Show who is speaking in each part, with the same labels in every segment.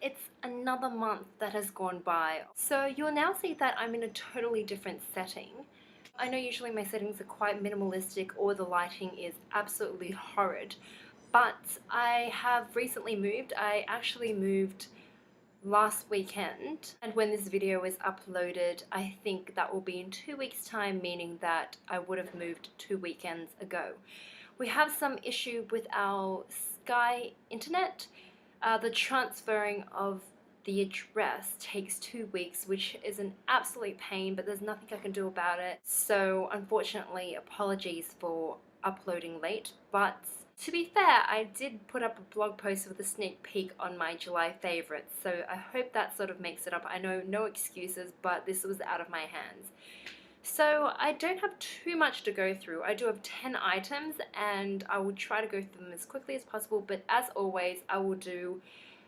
Speaker 1: it's another month that has gone by. So you'll now see that I'm in a totally different setting. I know usually my settings are quite minimalistic or the lighting is absolutely horrid, but I have recently moved. I actually moved last weekend, and when this video is uploaded, I think that will be in 2 weeks' time, meaning that I would have moved 2 weekends ago. We have some issue with our Sky internet. The transferring of the address takes 2 weeks, which is an absolute pain, but there's nothing I can do about it. So unfortunately, apologies for uploading late, but to be fair, I did put up a blog post with a sneak peek on my July favorites, so I hope that sort of makes it up. I know, no excuses, but this was out of my hands. So I don't have too much to go through. I do have 10 items and I will try to go through them as quickly as possible, but as always I will do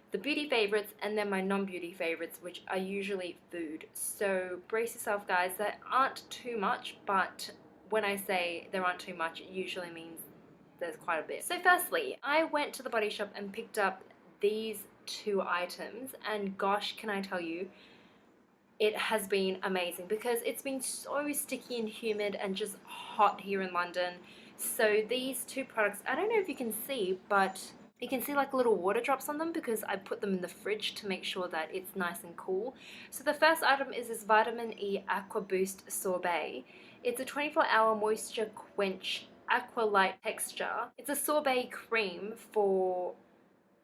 Speaker 1: the beauty favorites and then my non-beauty favorites, which are usually food. So brace yourself guys, there aren't too much, but when I say there aren't too much, it usually means there's quite a bit. So firstly, I went to the Body Shop and picked up these two items, and gosh, can I tell you, it has been amazing because it's been so sticky and humid and just hot here in London. So these two products, I don't know if you can see, but you can see like little water drops on them because I put them in the fridge to make sure that it's nice and cool. So the first item is this Vitamin E Aqua Boost Sorbet. It's a 24-hour moisture quench aqua light texture. It's a sorbet cream for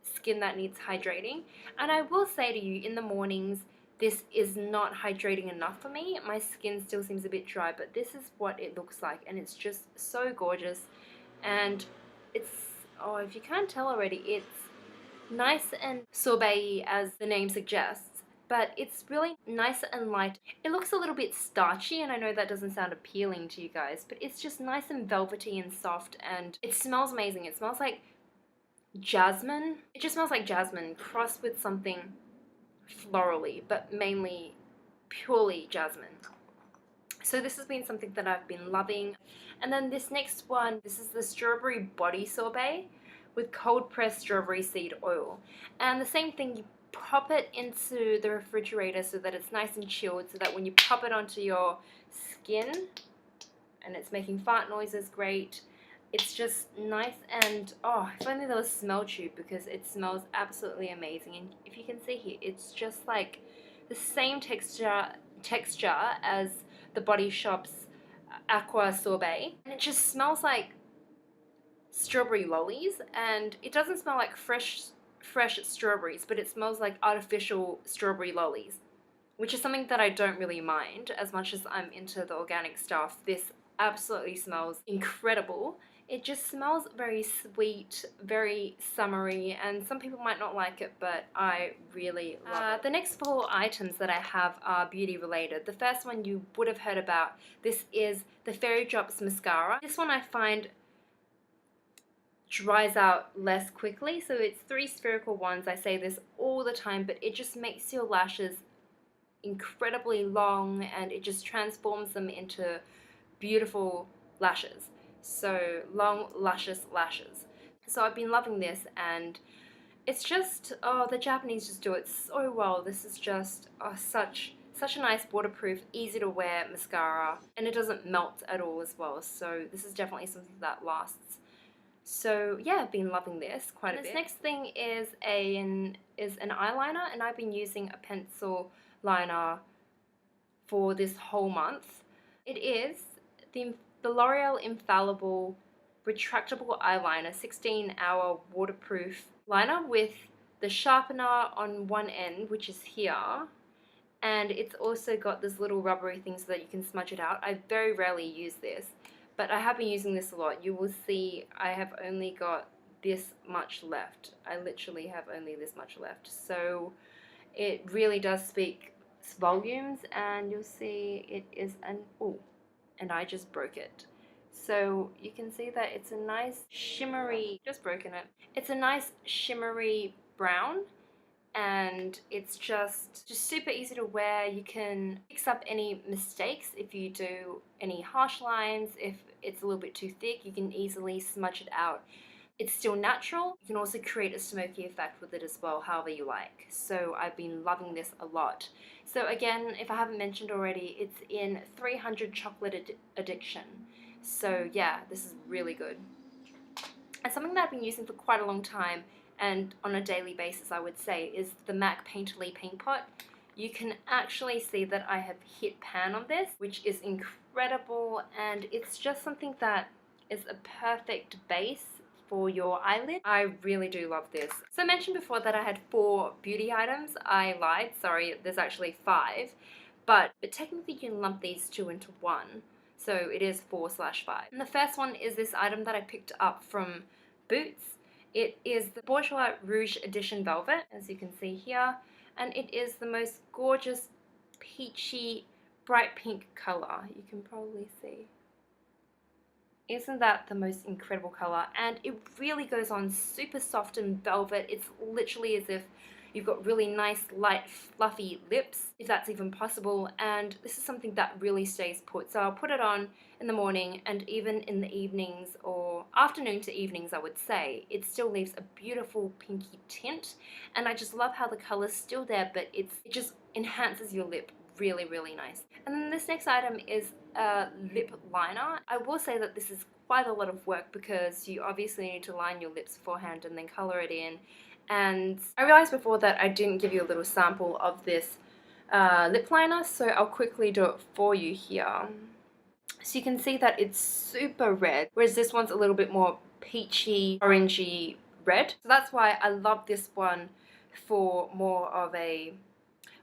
Speaker 1: skin that needs hydrating. And I will say to you, in the mornings, this is not hydrating enough for me. My skin still seems a bit dry, but this is what it looks like, and it's just so gorgeous. And it's, oh, if you can't tell already, it's nice and sorbet as the name suggests, but it's really nice and light. It looks a little bit starchy, and I know that doesn't sound appealing to you guys, but it's just nice and velvety and soft, and it smells amazing. It smells like jasmine. It just smells like jasmine crossed with something florally, but mainly purely jasmine. So this has been something that I've been loving. And then this next one, this is the strawberry body sorbet with cold pressed strawberry seed oil. And the same thing, you pop it into the refrigerator so that it's nice and chilled, so that when you pop it onto your skin, and it's making fart noises, great. It's just nice, and oh, if only there was a smell tube, because it smells absolutely amazing. And if you can see here, it's just like the same texture as the Body Shop's Aqua Sorbet, and it just smells like strawberry lollies. And it doesn't smell like fresh strawberries, but it smells like artificial strawberry lollies, which is something that I don't really mind as much as I'm into the organic stuff. This absolutely smells incredible. It just smells very sweet, very summery, and some people might not like it, but I really love it. The next four items that I have are beauty related. The first one you would have heard about. This is the Fairy Drops Mascara. This one I find dries out less quickly, so it's 3 spherical ones. I say this all the time, but it just makes your lashes incredibly long, and it just transforms them into beautiful lashes. So long, luscious lashes. So I've been loving this, and it's just, oh, the Japanese just do it so well. This is just such a nice waterproof, easy to wear mascara, and it doesn't melt at all as well. So this is definitely something that lasts. So yeah, I've been loving this quite a bit. This next thing is an eyeliner, and I've been using a pencil liner for this whole month. It is the L'Oreal Infallible Retractable Eyeliner 16-hour waterproof liner with the sharpener on one end, which is here, and it's also got this little rubbery thing so that you can smudge it out. I very rarely use this, but I have been using this a lot. You will see I have only got this much left. I literally have only this much left. So it really does speak volumes, and you'll see it is an, oh, and I just broke it. So you can see that it's a nice shimmery, just broken it. It's a nice shimmery brown, and it's just super easy to wear. You can fix up any mistakes if you do any harsh lines. If it's a little bit too thick, you can easily smudge it out. it's still natural. You can also create a smoky effect with it as well, however you like. So I've been loving this a lot. So again, if I haven't mentioned already, it's in 300 chocolate addiction. So yeah, this is really good. And something that I've been using for quite a long time and on a daily basis, I would say, is the MAC Painterly Paint Pot. You can actually see that I have hit pan on this, which is incredible, and it's just something that is a perfect base for your eyelid. I really do love this. So I mentioned before that I had 4 beauty items. I lied, sorry, there's actually 5, but technically you can lump these 2 into one. So it is 4/5. And the first one is this item that I picked up from Boots. It is the Bourjois Rouge Edition Velvet, as you can see here. And it is the most gorgeous, peachy, bright pink color. You can probably see. Isn't that the most incredible color? And it really goes on super soft and velvet. It's literally as if you've got really nice, light, fluffy lips, if that's even possible. And this is something that really stays put. So I'll put it on in the morning and even in the evenings or afternoon to evenings, I would say. It still leaves a beautiful pinky tint. And I just love how the color's still there, but it just enhances your lip really, really nice. And then this next item is a lip liner. I will say that this is quite a lot of work because you obviously need to line your lips beforehand and then color it in. And I realized before that I didn't give you a little sample of this lip liner, so I'll quickly do it for you here. So you can see that it's super red, whereas this one's a little bit more peachy, orangey red. So that's why I love this one for more of a,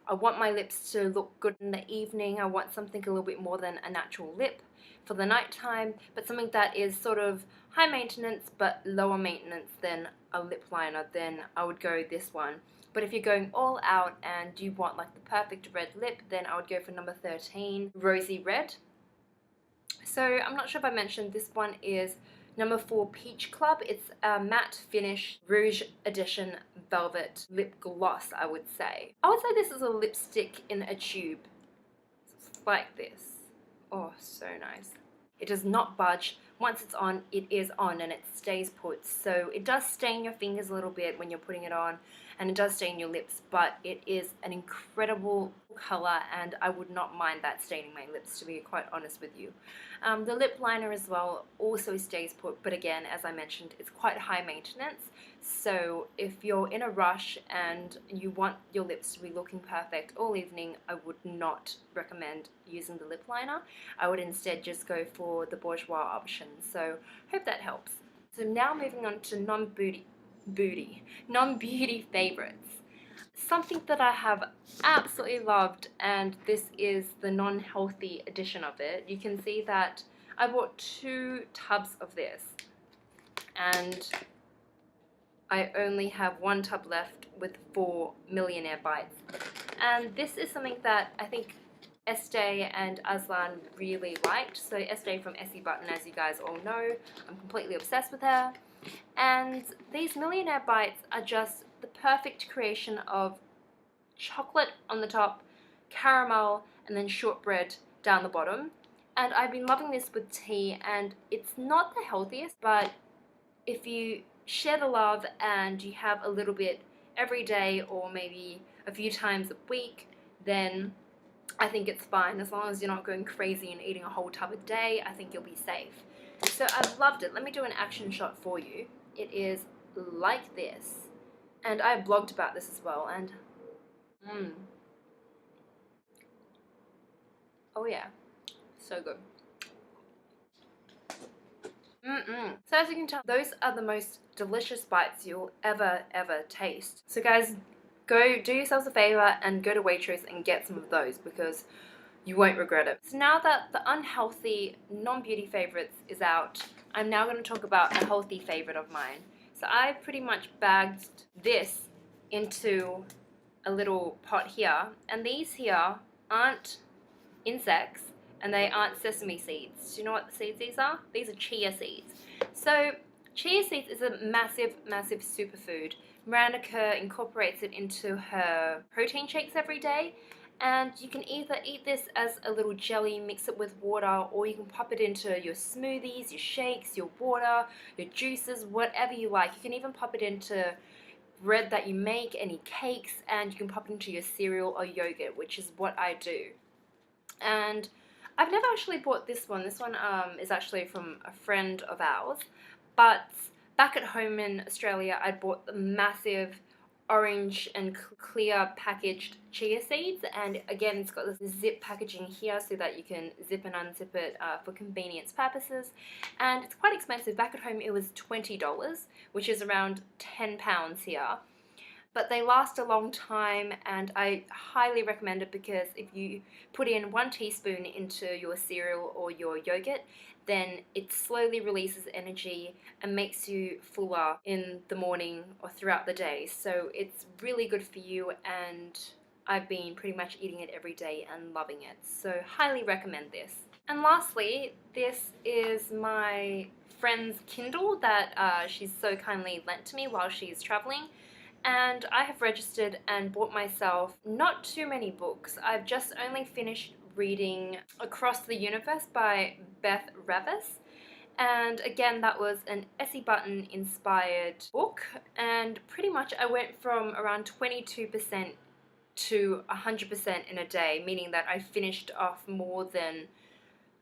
Speaker 1: I want my lips to look good in the evening. I want something a little bit more than a natural lip for the nighttime, but something that is sort of high maintenance but lower maintenance than a lip liner, then I would go this one. But if you're going all out and you want like the perfect red lip, then I would go for number 13, Rosy Red. So I'm not sure if I mentioned, this one is number 4, Peach Club. It's a matte finish Rouge Edition Velvet Lip Gloss, I would say. I would say this is a lipstick in a tube. It's like this. Oh, so nice. It does not budge. Once it's on, it is on and it stays put. So it does stain your fingers a little bit when you're putting it on, and it does stain your lips, but it is an incredible color and I would not mind that staining my lips, to be quite honest with you. The lip liner as well also stays put, but again, as I mentioned, it's quite high maintenance. So if you're in a rush and you want your lips to be looking perfect all evening, I would not recommend using the lip liner. I would instead just go for the Bourjois option. So hope that helps. So now moving on to non-beauty favorites. Something that I have absolutely loved, and this is the non-healthy edition of it. You can see that I bought 2 tubs of this and I only have 1 tub left with 4 Millionaire bites. And this is something that I think Estee and Aslan really liked. So Estee from Essie Button, as you guys all know, I'm completely obsessed with her. And these Millionaire bites are just the perfect creation of chocolate on the top, caramel, and then shortbread down the bottom. And I've been loving this with tea, and it's not the healthiest, but if you share the love and you have a little bit every day or maybe a few times a week, then I think it's fine. As long as you're not going crazy and eating a whole tub a day, I think you'll be safe. So I've loved it. Let me do an action shot for you. It is like this. And I blogged about this as well, and oh yeah, so good. So as you can tell, those are the most delicious bites you'll ever taste. So guys, go do yourselves a favor and go to Waitrose and get some of those because you won't regret it. So now that the unhealthy non-beauty favorites is out, I'm now going to talk about a healthy favorite of mine. So I pretty much bagged this into a little pot here, and these here aren't insects and they aren't sesame seeds. Do you know what the seeds these are? These are chia seeds. So chia seeds is a massive superfood. Miranda Kerr incorporates it into her protein shakes every day, And you can either eat this as a little jelly, mix it with water, or you can pop it into your smoothies, your shakes, your water, your juices, whatever you like. You can even pop it into bread that you make, any cakes, and you can pop it into your cereal or yogurt, which is what I do. And I've never actually bought this one. This one is actually from a friend of ours. But back at home in Australia, I bought the massive orange and clear packaged chia seeds. And again, it's got this zip packaging here so that you can zip and unzip it for convenience purposes. And it's quite expensive. Back at home, it was $20, which is around £10 here. But they last a long time, and I highly recommend it because if you put in 1 teaspoon into your cereal or your yogurt, then it slowly releases energy and makes you fuller in the morning or throughout the day. So it's really good for you, and I've been pretty much eating it every day and loving it. So highly recommend this. And lastly, this is my friend's Kindle that she's so kindly lent to me while she's traveling. And I have registered and bought myself not too many books. I've just only finished reading Across the Universe by Beth Revis. And again, that was an Essie Button inspired book. And pretty much I went from around 22% to 100% in a day, meaning that I finished off more than,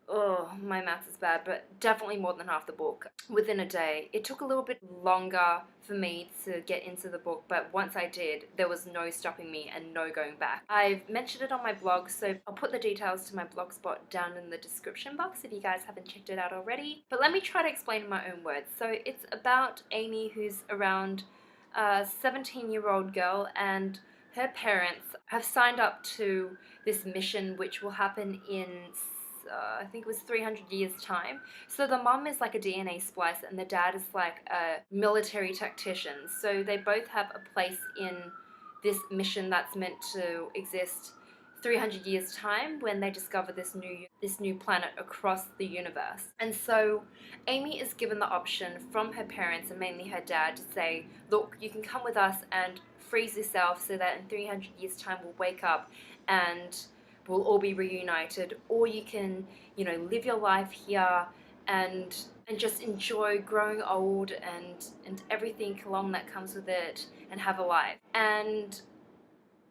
Speaker 1: oh, my maths is bad, but definitely more than half the book within a day. It took a little bit longer for me to get into the book, but once I did, there was no stopping me and no going back. I've mentioned it on my blog, so I'll put the details to my blogspot down in the description box if you guys haven't checked it out already. But let me try to explain in my own words. So it's about Amy, who's around a 17-year-old girl, and her parents have signed up to this mission which will happen in I think it was 300 years time. So the mum is like a DNA splicer and the dad is like a military tactician. So they both have a place in this mission that's meant to exist 300 years time when they discover this new planet across the universe. And so Amy is given the option from her parents and mainly her dad to say, look, you can come with us and freeze yourself so that in 300 years time we'll wake up and we'll all be reunited, or you can, live your life here and just enjoy growing old and everything along that comes with it and have a life. And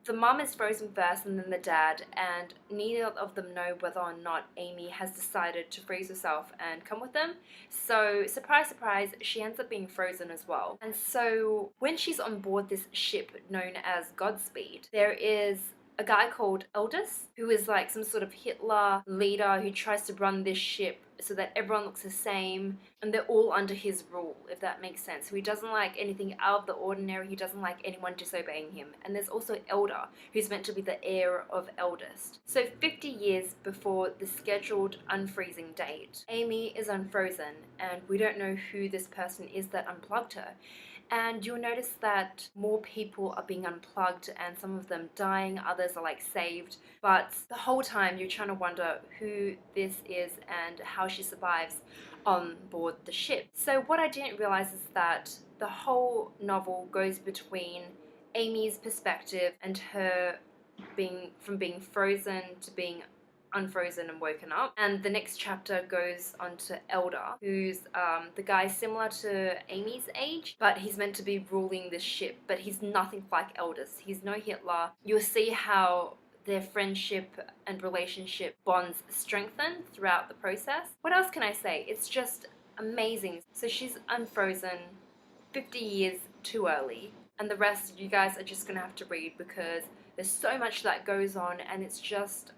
Speaker 1: the mum is frozen first and then the dad, and neither of them know whether or not Amy has decided to freeze herself and come with them. So surprise, surprise, she ends up being frozen as well. And so when she's on board this ship known as Godspeed, there is a guy called Eldest, who is like some sort of Hitler leader who tries to run this ship so that everyone looks the same and they're all under his rule, if that makes sense. So he doesn't like anything out of the ordinary, he doesn't like anyone disobeying him. And there's also Elder, who's meant to be the heir of Eldest. So 50 years before the scheduled unfreezing date, Amy is unfrozen and we don't know who this person is that unplugged her. And you'll notice that more people are being unplugged and some of them dying, others are like saved. But the whole time you're trying to wonder who this is and how she survives on board the ship. So what I didn't realize is that the whole novel goes between Amy's perspective and her from being frozen to being unfrozen and woken up, and the next chapter goes on to Elder, who's the guy similar to Amy's age, but he's meant to be ruling this ship, but he's nothing like Eldest. He's no Hitler. You'll see how their friendship and relationship bonds strengthen throughout the process. What else can I say? It's just amazing. So she's unfrozen 50 years too early, and the rest you guys are just gonna have to read because there's so much that goes on and it's just,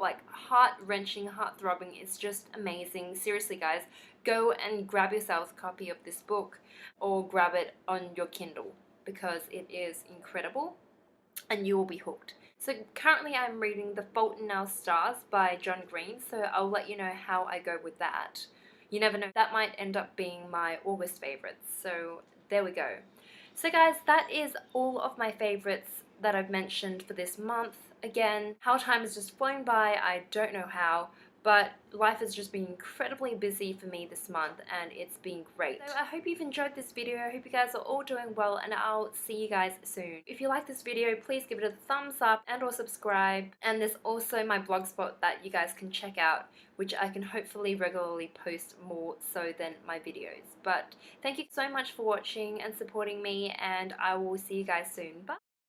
Speaker 1: like heart-wrenching, heart-throbbing. It's just amazing. Seriously, guys, go and grab yourselves a copy of this book or grab it on your Kindle because it is incredible and you will be hooked. So currently I'm reading The Fault in Our Stars by John Green, so I'll let you know how I go with that. You never know, that might end up being my August favorites. So there we go. So guys, that is all of my favorites that I've mentioned for this month. Again, how time has just flown by, I don't know how, but life has just been incredibly busy for me this month and it's been great. So I hope you've enjoyed this video. I hope you guys are all doing well and I'll see you guys soon. If you like this video, please give it a thumbs up and or subscribe. And there's also my blogspot that you guys can check out, which I can hopefully regularly post more so than my videos. But thank you so much for watching and supporting me, and I will see you guys soon. Bye!